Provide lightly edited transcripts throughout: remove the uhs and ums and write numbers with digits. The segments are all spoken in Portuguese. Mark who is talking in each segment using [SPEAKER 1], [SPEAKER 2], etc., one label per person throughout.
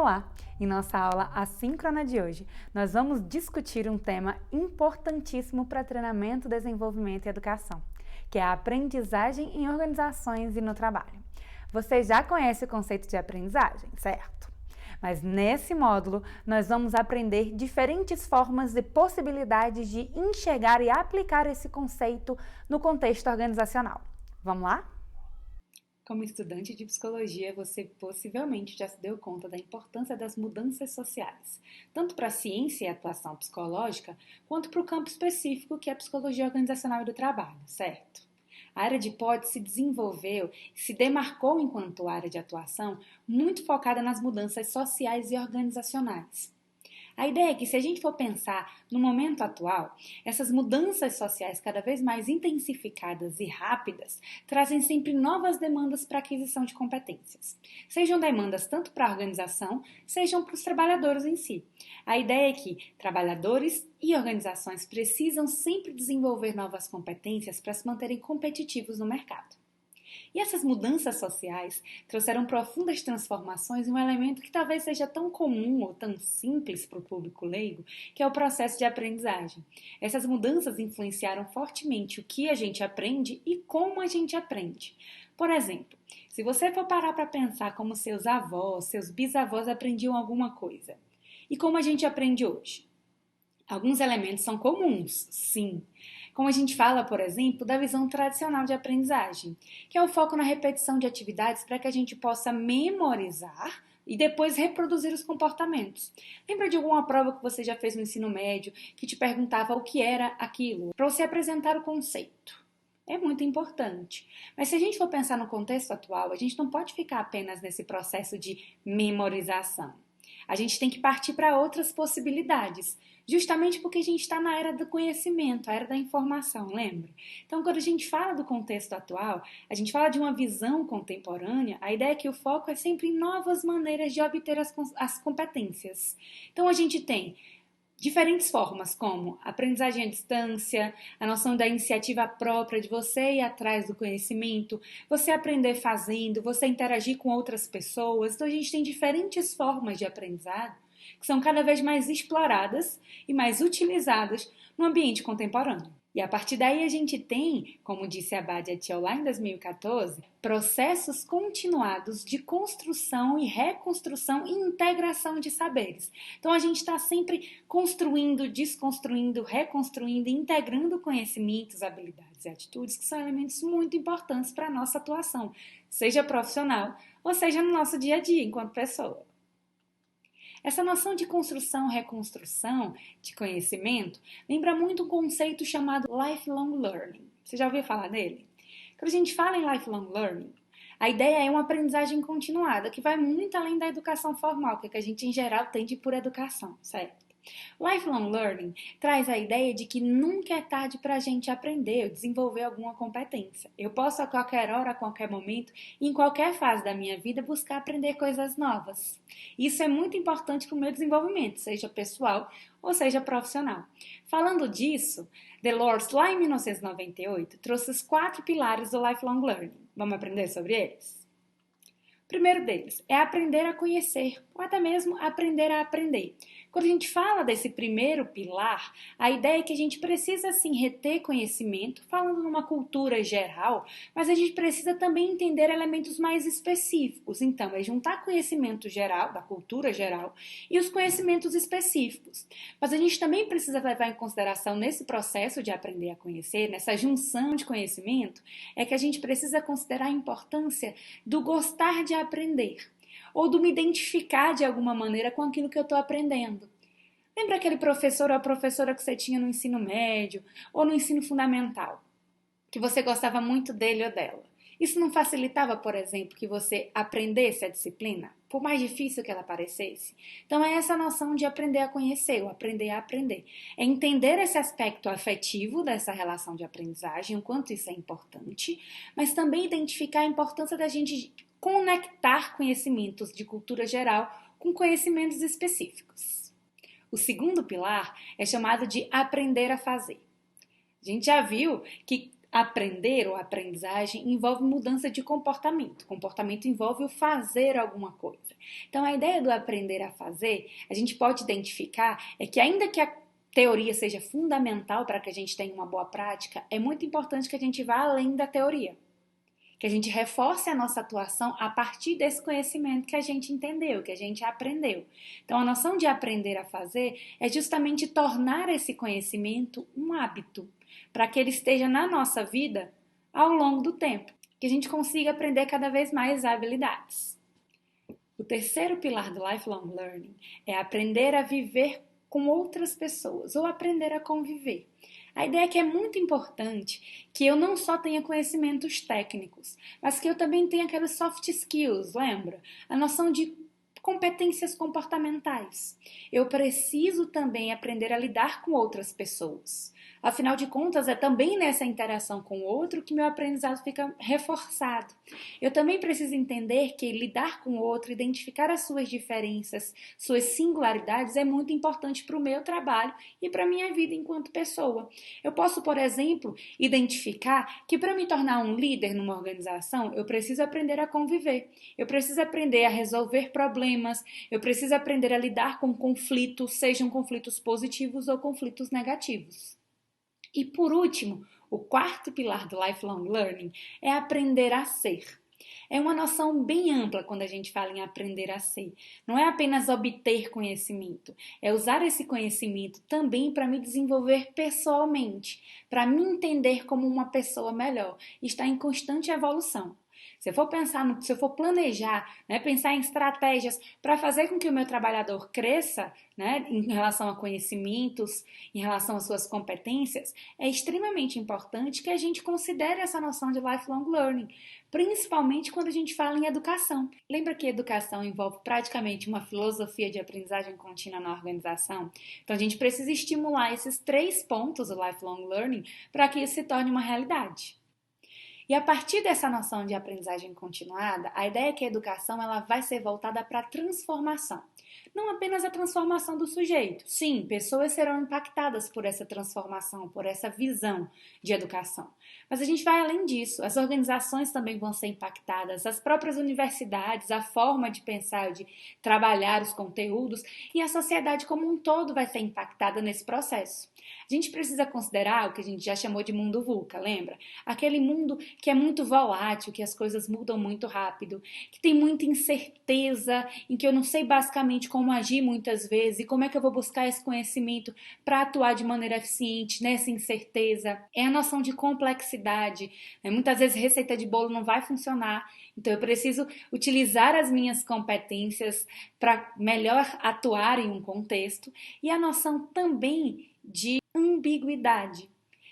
[SPEAKER 1] Olá! Em nossa aula assíncrona de hoje, nós vamos discutir um tema importantíssimo para treinamento, desenvolvimento e educação, que é a aprendizagem em organizações e no trabalho. Você já conhece o conceito de aprendizagem, certo? Mas nesse módulo, nós vamos aprender diferentes formas e possibilidades de enxergar e aplicar esse conceito no contexto organizacional. Vamos lá? Como estudante de psicologia, você possivelmente já se deu conta da importância das mudanças sociais, tanto para a ciência e a atuação psicológica, quanto para o campo específico que é a psicologia organizacional e do trabalho, certo? A área de POD se desenvolveu e se demarcou enquanto área de atuação muito focada nas mudanças sociais e organizacionais. A ideia é que, se a gente for pensar no momento atual, essas mudanças sociais cada vez mais intensificadas e rápidas trazem sempre novas demandas para a aquisição de competências. Sejam demandas tanto para a organização, sejam para os trabalhadores em si. A ideia é que trabalhadores e organizações precisam sempre desenvolver novas competências para se manterem competitivos no mercado. E essas mudanças sociais trouxeram profundas transformações em um elemento que talvez seja tão comum ou tão simples para o público leigo, que é o processo de aprendizagem. Essas mudanças influenciaram fortemente o que a gente aprende e como a gente aprende. Por exemplo, se você for parar para pensar como seus avós, seus bisavós aprendiam alguma coisa, e como a gente aprende hoje? Alguns elementos são comuns, sim. Como a gente fala, por exemplo, da visão tradicional de aprendizagem, que é o foco na repetição de atividades para que a gente possa memorizar e depois reproduzir os comportamentos. Lembra de alguma prova que você já fez no ensino médio que te perguntava o que era aquilo, para você apresentar o conceito? É muito importante. Mas se a gente for pensar no contexto atual, a gente não pode ficar apenas nesse processo de memorização. A gente tem que partir para outras possibilidades, justamente porque a gente está na era do conhecimento, a era da informação, lembra? Então, quando a gente fala do contexto atual, a gente fala de uma visão contemporânea, a ideia é que o foco é sempre em novas maneiras de obter as competências. Então, a gente tem diferentes formas, como aprendizagem à distância, a noção da iniciativa própria de você ir atrás do conhecimento, você aprender fazendo, você interagir com outras pessoas. Então, a gente tem diferentes formas de aprendizado que são cada vez mais exploradas e mais utilizadas no ambiente contemporâneo. E a partir daí a gente tem, como disse a Badia Tchel lá em 2014, processos continuados de construção e reconstrução e integração de saberes. Então a gente está sempre construindo, desconstruindo, reconstruindo e integrando conhecimentos, habilidades e atitudes que são elementos muito importantes para a nossa atuação, seja profissional ou seja no nosso dia a dia enquanto pessoa. Essa noção de construção, reconstrução de conhecimento lembra muito um conceito chamado lifelong learning. Você já ouviu falar dele? Quando a gente fala em lifelong learning, a ideia é uma aprendizagem continuada que vai muito além da educação formal, que a gente em geral entende por educação, certo? Lifelong Learning traz a ideia de que nunca é tarde para a gente aprender ou desenvolver alguma competência. Eu posso a qualquer hora, a qualquer momento, em qualquer fase da minha vida, buscar aprender coisas novas. Isso é muito importante para o meu desenvolvimento, seja pessoal ou seja profissional. Falando disso, Delors, lá em 1998, trouxe os 4 pilares do Lifelong Learning. Vamos aprender sobre eles? O primeiro deles é aprender a conhecer, ou até mesmo aprender a aprender. Quando a gente fala desse primeiro pilar, a ideia é que a gente precisa sim reter conhecimento, falando numa cultura geral, mas a gente precisa também entender elementos mais específicos. Então, é juntar conhecimento geral, da cultura geral, e os conhecimentos específicos. Mas a gente também precisa levar em consideração nesse processo de aprender a conhecer, nessa junção de conhecimento, é que a gente precisa considerar a importância do gostar de aprender, ou do me identificar de alguma maneira com aquilo que eu estou aprendendo. Lembra aquele professor ou a professora que você tinha no ensino médio ou no ensino fundamental, que você gostava muito dele ou dela? Isso não facilitava, por exemplo, que você aprendesse a disciplina, por mais difícil que ela parecesse? Então é essa noção de aprender a conhecer, ou aprender a aprender. É entender esse aspecto afetivo dessa relação de aprendizagem, o quanto isso é importante, mas também identificar a importância da gente conectar conhecimentos de cultura geral com conhecimentos específicos. O segundo pilar é chamado de aprender a fazer. A gente já viu que Aprender ou aprendizagem envolve mudança de comportamento. Comportamento envolve o fazer alguma coisa. Então, a ideia do aprender a fazer, a gente pode identificar é que ainda que a teoria seja fundamental para que a gente tenha uma boa prática, é muito importante que a gente vá além da teoria. Que a gente reforce a nossa atuação a partir desse conhecimento que a gente entendeu, que a gente aprendeu. Então, a noção de aprender a fazer é justamente tornar esse conhecimento um hábito, para que ele esteja na nossa vida ao longo do tempo, que a gente consiga aprender cada vez mais habilidades. O terceiro pilar do Lifelong Learning é aprender a viver com outras pessoas ou aprender a conviver. A ideia é que é muito importante que eu não só tenha conhecimentos técnicos, mas que eu também tenha aquelas soft skills, lembra? A noção de competências comportamentais. Eu preciso também aprender a lidar com outras pessoas. Afinal de contas, é também nessa interação com o outro que meu aprendizado fica reforçado. Eu também preciso entender que lidar com o outro, identificar as suas diferenças, suas singularidades é muito importante para o meu trabalho e para a minha vida enquanto pessoa. Eu posso, por exemplo, identificar que para me tornar um líder numa organização, eu preciso aprender a conviver. Eu preciso aprender a resolver problemas, eu preciso aprender a lidar com conflitos, sejam conflitos positivos ou conflitos negativos. E por último, o quarto pilar do Lifelong Learning é aprender a ser. É uma noção bem ampla quando a gente fala em aprender a ser. Não é apenas obter conhecimento, é usar esse conhecimento também para me desenvolver pessoalmente, para me entender como uma pessoa melhor e estar em constante evolução. Se eu for planejar, pensar em estratégias para fazer com que o meu trabalhador cresça, em relação a conhecimentos, em relação às suas competências, é extremamente importante que a gente considere essa noção de lifelong learning, principalmente quando a gente fala em educação. Lembra que educação envolve praticamente uma filosofia de aprendizagem contínua na organização? Então a gente precisa estimular esses 3 pontos do lifelong learning para que isso se torne uma realidade. E a partir dessa noção de aprendizagem continuada, a ideia é que a educação ela vai ser voltada para a transformação. Não apenas a transformação do sujeito. Sim, pessoas serão impactadas por essa transformação, por essa visão de educação. Mas a gente vai além disso. As organizações também vão ser impactadas, as próprias universidades, a forma de pensar, de trabalhar os conteúdos e a sociedade como um todo vai ser impactada nesse processo. A gente precisa considerar o que a gente já chamou de mundo VUCA, lembra? Aquele mundo que é muito volátil, que as coisas mudam muito rápido, que tem muita incerteza, em que eu não sei basicamente como agir muitas vezes e como é que eu vou buscar esse conhecimento para atuar de maneira eficiente nessa incerteza. É a noção de complexidade. Muitas vezes receita de bolo não vai funcionar, então eu preciso utilizar as minhas competências para melhor atuar em um contexto e a noção também de ambiguidade,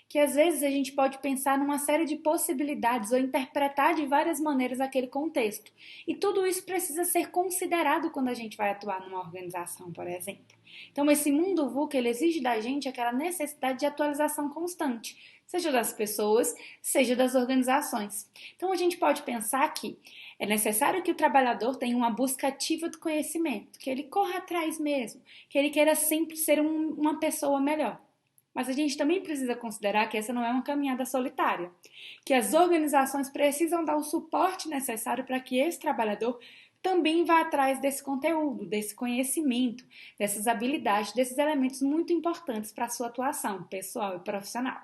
[SPEAKER 1] que às vezes a gente pode pensar numa série de possibilidades ou interpretar de várias maneiras aquele contexto. E tudo isso precisa ser considerado quando a gente vai atuar numa organização, por exemplo. Então esse mundo VUCA, ele exige da gente aquela necessidade de atualização constante, seja das pessoas, seja das organizações. Então a gente pode pensar que é necessário que o trabalhador tenha uma busca ativa do conhecimento, que ele corra atrás mesmo, que ele queira sempre ser uma pessoa melhor. Mas a gente também precisa considerar que essa não é uma caminhada solitária, que as organizações precisam dar o suporte necessário para que esse trabalhador também vá atrás desse conteúdo, desse conhecimento, dessas habilidades, desses elementos muito importantes para a sua atuação pessoal e profissional.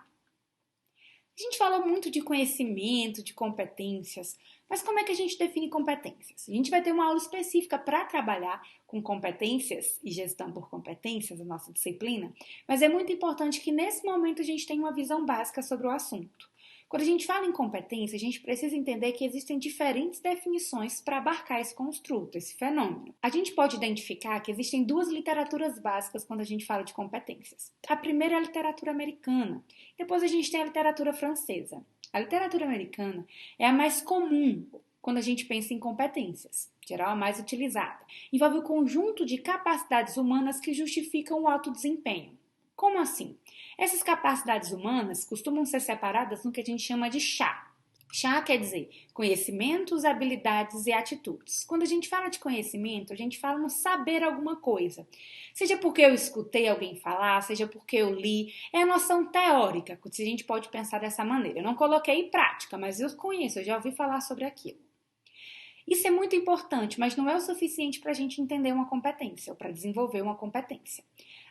[SPEAKER 1] A gente fala muito de conhecimento, de competências, mas como é que a gente define competências? A gente vai ter uma aula específica para trabalhar com competências e gestão por competências, a nossa disciplina, mas é muito importante que nesse momento a gente tenha uma visão básica sobre o assunto. Quando a gente fala em competência, a gente precisa entender que existem diferentes definições para abarcar esse construto, esse fenômeno. A gente pode identificar que existem 2 literaturas básicas quando a gente fala de competências. A primeira é a literatura americana, depois a gente tem a literatura francesa. A literatura americana é a mais comum quando a gente pensa em competências, em geral a mais utilizada. Envolve o conjunto de capacidades humanas que justificam o alto desempenho. Como assim? Essas capacidades humanas costumam ser separadas no que a gente chama de chá. Chá quer dizer conhecimentos, habilidades e atitudes. Quando a gente fala de conhecimento, a gente fala no saber alguma coisa. Seja porque eu escutei alguém falar, seja porque eu li. É a noção teórica, se a gente pode pensar dessa maneira. Eu não coloquei em prática, mas eu conheço, eu já ouvi falar sobre aquilo. Isso é muito importante, mas não é o suficiente para a gente entender uma competência ou para desenvolver uma competência.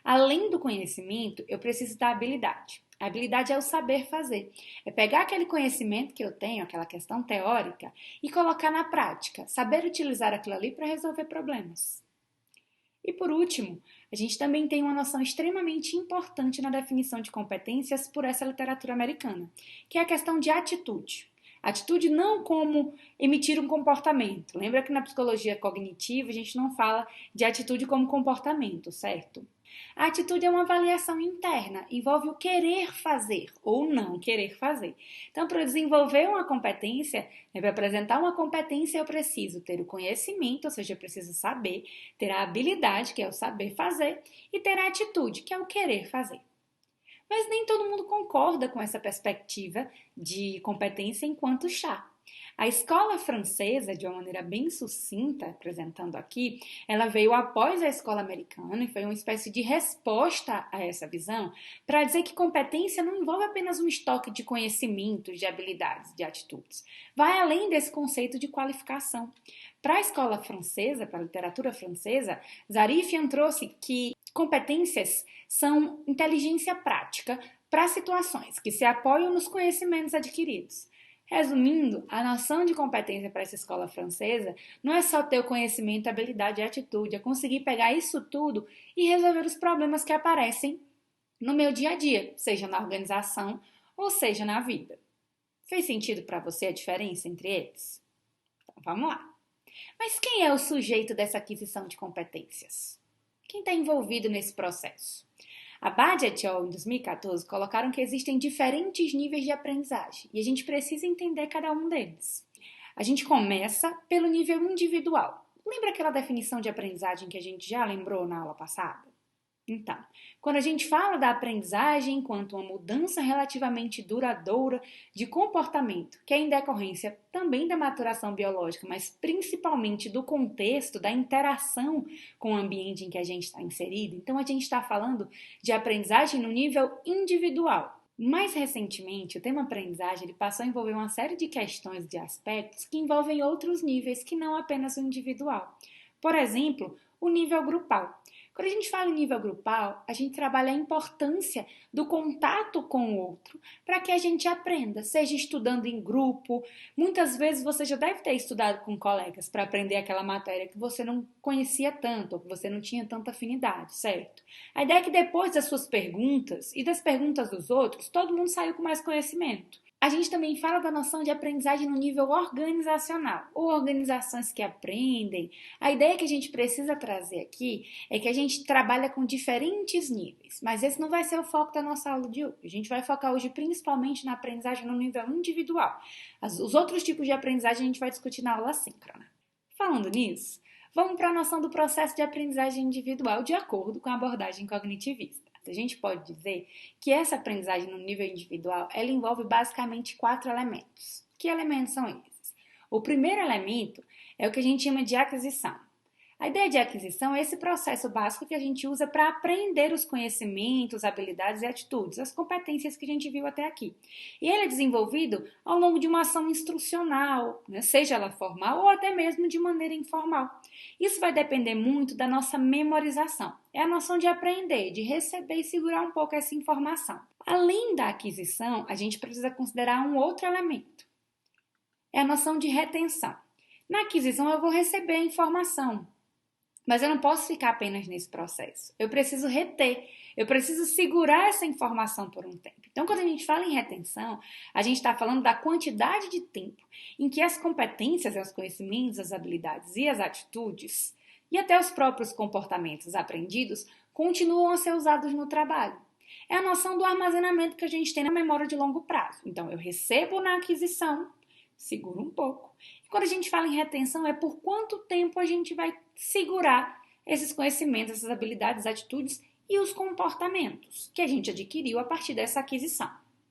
[SPEAKER 1] Além do conhecimento, eu preciso da habilidade. A habilidade é o saber fazer. É pegar aquele conhecimento que eu tenho, aquela questão teórica, e colocar na prática. Saber utilizar aquilo ali para resolver problemas. E por último, a gente também tem uma noção extremamente importante na definição de competências por essa literatura americana, que é a questão de atitude. Atitude não como emitir um comportamento. Lembra que na psicologia cognitiva a gente não fala de atitude como comportamento, certo? A atitude é uma avaliação interna, envolve o querer fazer ou não querer fazer. Então, para desenvolver uma competência, para apresentar uma competência, eu preciso ter o conhecimento, ou seja, eu preciso saber, ter a habilidade, que é o saber fazer, e ter a atitude, que é o querer fazer. Mas nem todo mundo concorda com essa perspectiva de competência enquanto chá. A escola francesa, de uma maneira bem sucinta, apresentando aqui, ela veio após a escola americana e foi uma espécie de resposta a essa visão para dizer que competência não envolve apenas um estoque de conhecimentos, de habilidades, de atitudes. Vai além desse conceito de qualificação. Para a escola francesa, para a literatura francesa, Zarifian trouxe que competências são inteligência prática para situações que se apoiam nos conhecimentos adquiridos. Resumindo, a noção de competência para essa escola francesa não é só ter o conhecimento, habilidade e atitude, é conseguir pegar isso tudo e resolver os problemas que aparecem no meu dia a dia, seja na organização ou seja na vida. Fez sentido para você a diferença entre eles? Então vamos lá. Mas quem é o sujeito dessa aquisição de competências? Quem está envolvido nesse processo? Abad et al., em 2014, colocaram que existem diferentes níveis de aprendizagem e a gente precisa entender cada um deles. A gente começa pelo nível individual. Lembra aquela definição de aprendizagem que a gente já lembrou na aula passada? Então, quando a gente fala da aprendizagem enquanto uma mudança relativamente duradoura de comportamento, que é em decorrência também da maturação biológica, mas principalmente do contexto, da interação com o ambiente em que a gente está inserido, então a gente está falando de aprendizagem no nível individual. Mais recentemente, o tema aprendizagem ele passou a envolver uma série de questões, de aspectos que envolvem outros níveis que não apenas o individual. Por exemplo, o nível grupal. Quando a gente fala em nível grupal, a gente trabalha a importância do contato com o outro para que a gente aprenda, seja estudando em grupo. Muitas vezes você já deve ter estudado com colegas para aprender aquela matéria que você não conhecia tanto, ou que você não tinha tanta afinidade, certo? A ideia é que depois das suas perguntas e das perguntas dos outros, todo mundo saiu com mais conhecimento. A gente também fala da noção de aprendizagem no nível organizacional, ou organizações que aprendem. A ideia que a gente precisa trazer aqui é que a gente trabalha com diferentes níveis, mas esse não vai ser o foco da nossa aula de hoje. A gente vai focar hoje principalmente na aprendizagem no nível individual. Os outros tipos de aprendizagem a gente vai discutir na aula síncrona. Falando nisso, vamos para a noção do processo de aprendizagem individual de acordo com a abordagem cognitivista. A gente pode dizer que essa aprendizagem no nível individual, ela envolve basicamente 4 elementos. Que elementos são esses? O primeiro elemento é o que a gente chama de aquisição. A ideia de aquisição é esse processo básico que a gente usa para aprender os conhecimentos, habilidades e atitudes, as competências que a gente viu até aqui. E ele é desenvolvido ao longo de uma ação instrucional, seja ela formal ou até mesmo de maneira informal. Isso vai depender muito da nossa memorização. É a noção de aprender, de receber e segurar um pouco essa informação. Além da aquisição, a gente precisa considerar um outro elemento. É a noção de retenção. Na aquisição, eu vou receber a informação, mas eu não posso ficar apenas nesse processo. Eu preciso reter, eu preciso segurar essa informação por um tempo. Então, quando a gente fala em retenção, a gente está falando da quantidade de tempo em que as competências, os conhecimentos, as habilidades e as atitudes, e até os próprios comportamentos aprendidos, continuam a ser usados no trabalho. É a noção do armazenamento que a gente tem na memória de longo prazo. Então, eu recebo na aquisição, seguro um pouco. E quando a gente fala em retenção, é por quanto tempo a gente vai segurar esses conhecimentos, essas habilidades, atitudes e os comportamentos que a gente adquiriu a partir dessa aquisição.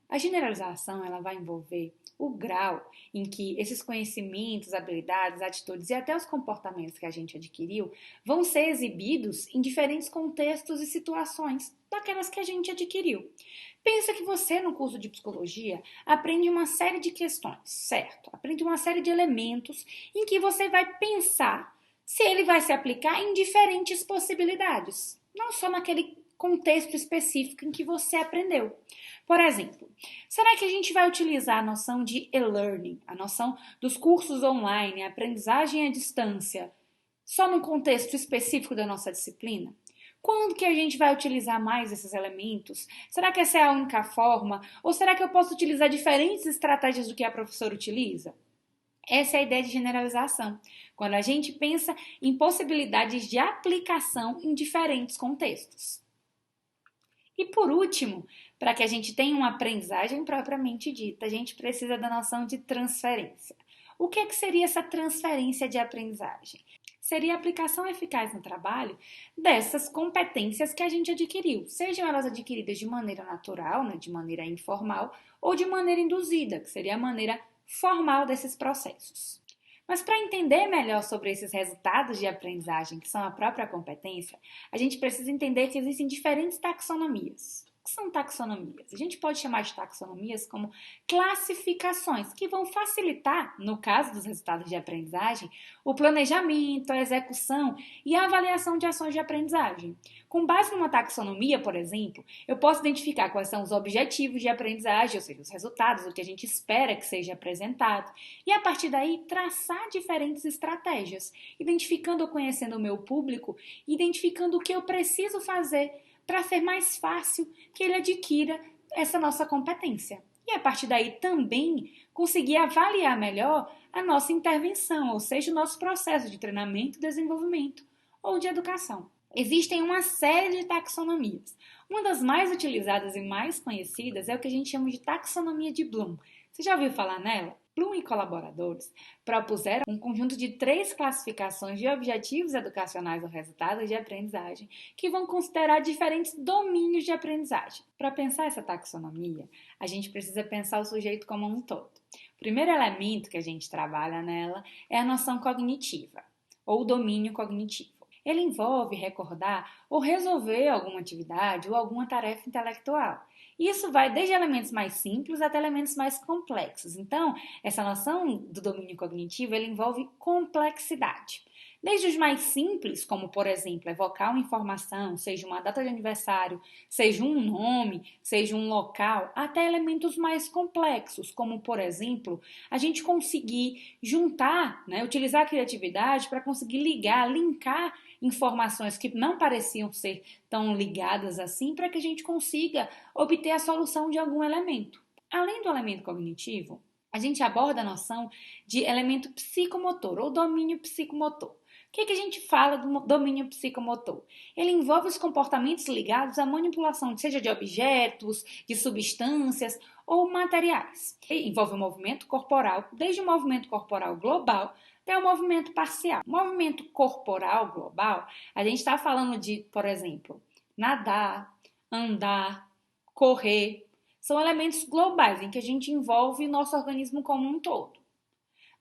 [SPEAKER 1] A generalização ela vai envolver o grau em que esses conhecimentos, habilidades, atitudes e até os comportamentos que a gente adquiriu vão ser exibidos em diferentes contextos e situações daquelas que a gente adquiriu. Pensa que você, no curso de psicologia, aprende uma série de questões, certo? Aprende uma série de elementos em que você vai pensar se ele vai se aplicar em diferentes possibilidades, não só naquele contexto específico em que você aprendeu. Por exemplo, será que a gente vai utilizar a noção de e-learning, a noção dos cursos online, a aprendizagem à distância, só no contexto específico da nossa disciplina? Quando que a gente vai utilizar mais esses elementos? Será que essa é a única forma? Ou será que eu posso utilizar diferentes estratégias do que a professora utiliza? Essa é a ideia de generalização, quando a gente pensa em possibilidades de aplicação em diferentes contextos. E por último, para que a gente tenha uma aprendizagem propriamente dita, a gente precisa da noção de transferência. O que seria essa transferência de aprendizagem? Seria a aplicação eficaz no trabalho dessas competências que a gente adquiriu, sejam elas adquiridas de maneira natural, né, de maneira informal, ou de maneira induzida, que seria a maneira formal desses processos. Mas para entender melhor sobre esses resultados de aprendizagem, que são a própria competência, a gente precisa entender que existem diferentes taxonomias. O que são taxonomias? A gente pode chamar de taxonomias como classificações que vão facilitar, no caso dos resultados de aprendizagem, o planejamento, a execução e a avaliação de ações de aprendizagem. Com base numa taxonomia, por exemplo, eu posso identificar quais são os objetivos de aprendizagem, ou seja, os resultados, o que a gente espera que seja apresentado, e a partir daí traçar diferentes estratégias, identificando ou conhecendo o meu público, identificando o que eu preciso fazer para ser mais fácil que ele adquira essa nossa competência. E a partir daí também conseguir avaliar melhor a nossa intervenção, ou seja, o nosso processo de treinamento, desenvolvimento ou de educação. Existem uma série de taxonomias. Uma das mais utilizadas e mais conhecidas é o que a gente chama de taxonomia de Bloom. Você já ouviu falar nela? Bloom e colaboradores propuseram um conjunto de 3 classificações de objetivos educacionais ou resultados de aprendizagem que vão considerar diferentes domínios de aprendizagem. Para pensar essa taxonomia, a gente precisa pensar o sujeito como um todo. O primeiro elemento que a gente trabalha nela é a noção cognitiva, ou domínio cognitivo. Ele envolve recordar ou resolver alguma atividade ou alguma tarefa intelectual. Isso vai desde elementos mais simples até elementos mais complexos. Então, essa noção do domínio cognitivo, ele envolve complexidade. Desde os mais simples, como, por exemplo, evocar uma informação, seja uma data de aniversário, seja um nome, seja um local, até elementos mais complexos, como, por exemplo, a gente conseguir juntar, utilizar a criatividade para conseguir linkar informações que não pareciam ser tão ligadas assim, para que a gente consiga obter a solução de algum elemento. Além do elemento cognitivo, a gente aborda a noção de elemento psicomotor ou domínio psicomotor. O que a gente fala do domínio psicomotor? Ele envolve os comportamentos ligados à manipulação, seja de objetos, de substâncias ou materiais. Ele envolve o movimento corporal, desde o movimento corporal global até o movimento parcial. O movimento corporal global, a gente está falando de, por exemplo, nadar, andar, correr. São elementos globais em que a gente envolve o nosso organismo como um todo.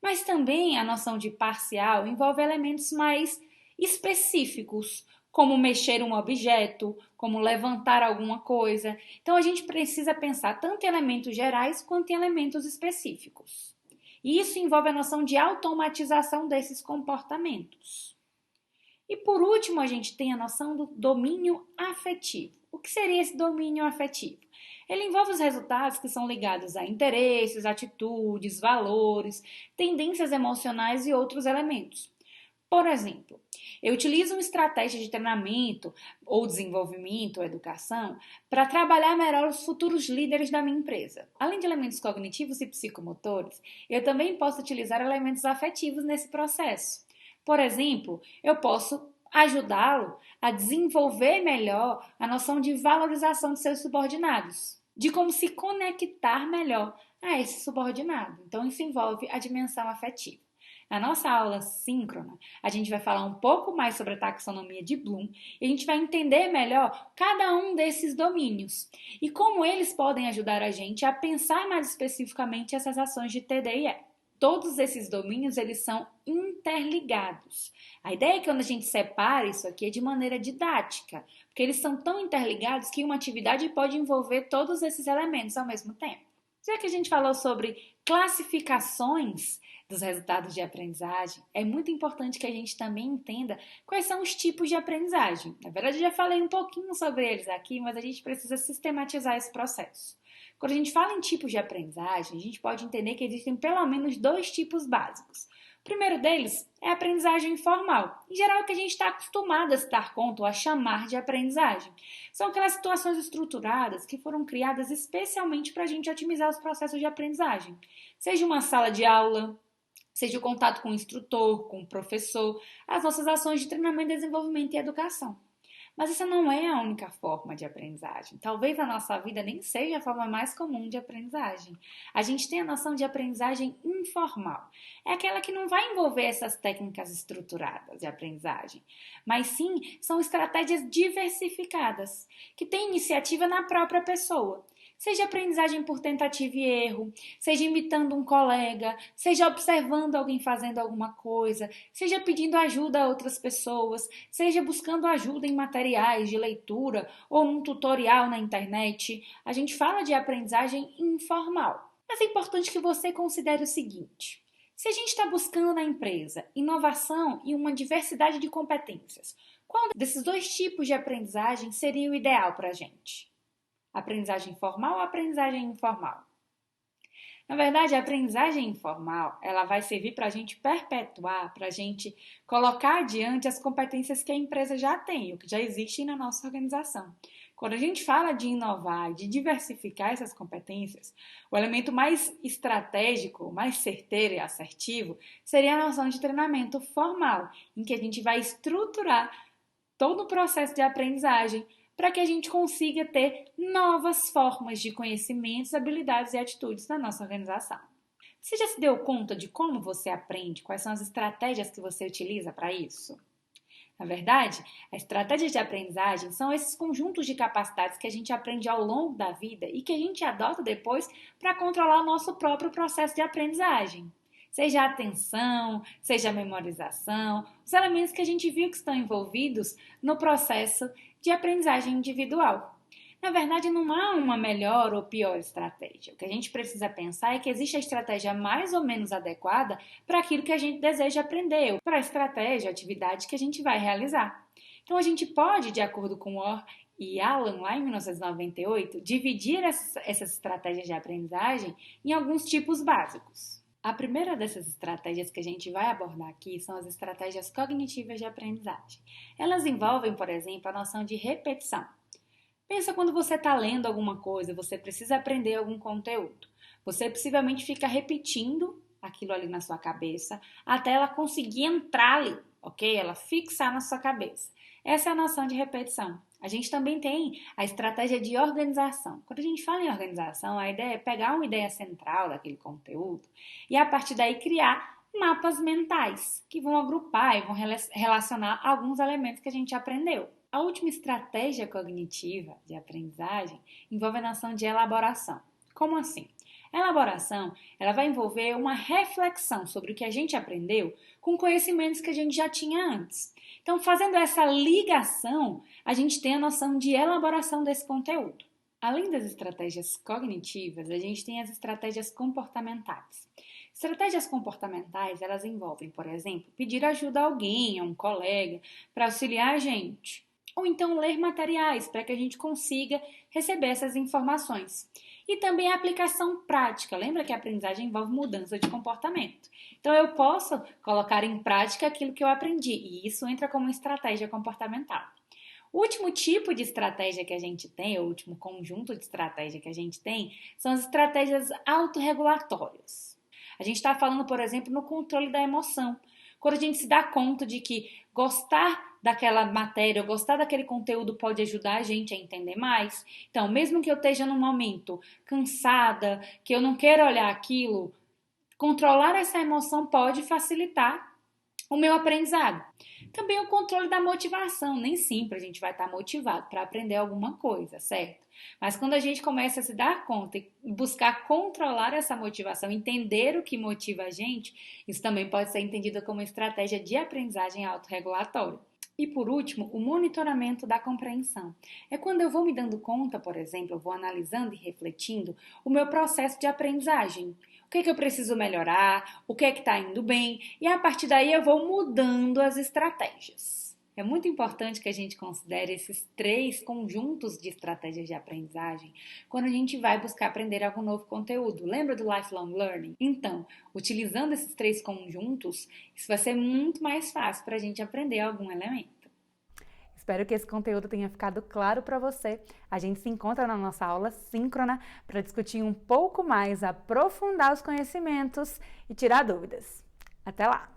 [SPEAKER 1] Mas também a noção de parcial envolve elementos mais específicos, como mexer um objeto, como levantar alguma coisa. Então a gente precisa pensar tanto em elementos gerais quanto em elementos específicos. E isso envolve a noção de automatização desses comportamentos. E por último, a gente tem a noção do domínio afetivo. O que seria esse domínio afetivo? Ele envolve os resultados que são ligados a interesses, atitudes, valores, tendências emocionais e outros elementos. Por exemplo, eu utilizo uma estratégia de treinamento ou desenvolvimento ou educação para trabalhar melhor os futuros líderes da minha empresa. Além de elementos cognitivos e psicomotores, eu também posso utilizar elementos afetivos nesse processo. Por exemplo, eu posso ajudá-lo a desenvolver melhor a noção de valorização de seus subordinados, de como se conectar melhor a esse subordinado. Então, isso envolve a dimensão afetiva. Na nossa aula síncrona, a gente vai falar um pouco mais sobre a taxonomia de Bloom e a gente vai entender melhor cada um desses domínios e como eles podem ajudar a gente a pensar mais especificamente essas ações de TD&E. Todos esses domínios, eles são interligados. A ideia é que quando a gente separa isso aqui é de maneira didática, porque eles são tão interligados que uma atividade pode envolver todos esses elementos ao mesmo tempo. Já que a gente falou sobre classificações dos resultados de aprendizagem, é muito importante que a gente também entenda quais são os tipos de aprendizagem. Na verdade, eu já falei um pouquinho sobre eles aqui, mas a gente precisa sistematizar esse processo. Quando a gente fala em tipos de aprendizagem, a gente pode entender que existem pelo menos 2 tipos básicos. O primeiro deles é a aprendizagem informal, em geral que a gente está acostumado a se dar conta ou a chamar de aprendizagem. São aquelas situações estruturadas que foram criadas especialmente para a gente otimizar os processos de aprendizagem. Seja uma sala de aula, seja o contato com o instrutor, com o professor, as nossas ações de treinamento, desenvolvimento e educação. Mas essa não é a única forma de aprendizagem. Talvez a nossa vida nem seja a forma mais comum de aprendizagem. A gente tem a noção de aprendizagem informal. É aquela que não vai envolver essas técnicas estruturadas de aprendizagem, mas sim são estratégias diversificadas, que têm iniciativa na própria pessoa. Seja aprendizagem por tentativa e erro, seja imitando um colega, seja observando alguém fazendo alguma coisa, seja pedindo ajuda a outras pessoas, seja buscando ajuda em materiais de leitura ou num tutorial na internet. A gente fala de aprendizagem informal. Mas é importante que você considere o seguinte: se a gente está buscando na empresa inovação e uma diversidade de competências, qual desses 2 tipos de aprendizagem seria o ideal para a gente? Aprendizagem formal ou aprendizagem informal? Na verdade, a aprendizagem informal, ela vai servir para a gente perpetuar, para a gente colocar adiante as competências que a empresa já tem, o que já existe na nossa organização. Quando a gente fala de inovar, de diversificar essas competências, o elemento mais estratégico, mais certeiro e assertivo seria a noção de treinamento formal, em que a gente vai estruturar todo o processo de aprendizagem para que a gente consiga ter novas formas de conhecimentos, habilidades e atitudes na nossa organização. Você já se deu conta de como você aprende? Quais são as estratégias que você utiliza para isso? Na verdade, as estratégias de aprendizagem são esses conjuntos de capacidades que a gente aprende ao longo da vida e que a gente adota depois para controlar o nosso próprio processo de aprendizagem. Seja a atenção, seja a memorização, os elementos que a gente viu que estão envolvidos no processo de aprendizagem individual. Na verdade, não há uma melhor ou pior estratégia. O que a gente precisa pensar é que existe a estratégia mais ou menos adequada para aquilo que a gente deseja aprender, ou para a estratégia, a atividade que a gente vai realizar. Então, a gente pode, de acordo com Orr e Allen, lá em 1998, dividir essas estratégias de aprendizagem em alguns tipos básicos. A primeira dessas estratégias que a gente vai abordar aqui são as estratégias cognitivas de aprendizagem. Elas envolvem, por exemplo, a noção de repetição. Pensa quando você está lendo alguma coisa, você precisa aprender algum conteúdo. Você possivelmente fica repetindo aquilo ali na sua cabeça até ela conseguir entrar ali, ok? Ela fixar na sua cabeça. Essa é a noção de repetição. A gente também tem a estratégia de organização. Quando a gente fala em organização, a ideia é pegar uma ideia central daquele conteúdo e a partir daí criar mapas mentais que vão agrupar e vão relacionar alguns elementos que a gente aprendeu. A última estratégia cognitiva de aprendizagem envolve a noção de elaboração. Como assim? A elaboração, ela vai envolver uma reflexão sobre o que a gente aprendeu com conhecimentos que a gente já tinha antes. Então, fazendo essa ligação, a gente tem a noção de elaboração desse conteúdo. Além das estratégias cognitivas, a gente tem as estratégias comportamentais. Estratégias comportamentais, elas envolvem, por exemplo, pedir ajuda a alguém, a um colega, para auxiliar a gente. Ou então ler materiais para que a gente consiga receber essas informações. E também a aplicação prática. Lembra que a aprendizagem envolve mudança de comportamento. Então eu posso colocar em prática aquilo que eu aprendi e isso entra como estratégia comportamental. O último tipo de estratégia que a gente tem, o último conjunto de estratégia que a gente tem, são as estratégias autorregulatórias. A gente está falando, por exemplo, no controle da emoção. Quando a gente se dá conta de que gostar daquela matéria, gostar daquele conteúdo pode ajudar a gente a entender mais. Então, mesmo que eu esteja num momento cansada, que eu não queira olhar aquilo,
[SPEAKER 2] Controlar essa emoção pode facilitar o meu aprendizado. Também o controle da motivação. Nem sempre a gente vai estar motivado para aprender alguma coisa, certo? Mas quando a gente começa a se dar conta e buscar controlar essa motivação, entender o que motiva a gente, isso também pode ser entendido como estratégia de aprendizagem autorregulatória. E por último, o monitoramento da compreensão. É quando eu vou me dando conta, por exemplo, eu vou analisando e refletindo o meu processo de aprendizagem. O que é que eu preciso melhorar, o que é que está indo bem, e a partir daí eu vou mudando as estratégias. É muito importante que a gente considere esses 3 conjuntos de estratégias de aprendizagem quando a gente vai buscar aprender algum novo conteúdo. Lembra do Lifelong Learning? Então, utilizando esses 3 conjuntos, isso vai ser muito mais fácil para a gente aprender algum elemento.
[SPEAKER 1] Espero que esse conteúdo tenha ficado claro para você. A gente se encontra na nossa aula síncrona para discutir um pouco mais, aprofundar os conhecimentos e tirar dúvidas. Até lá!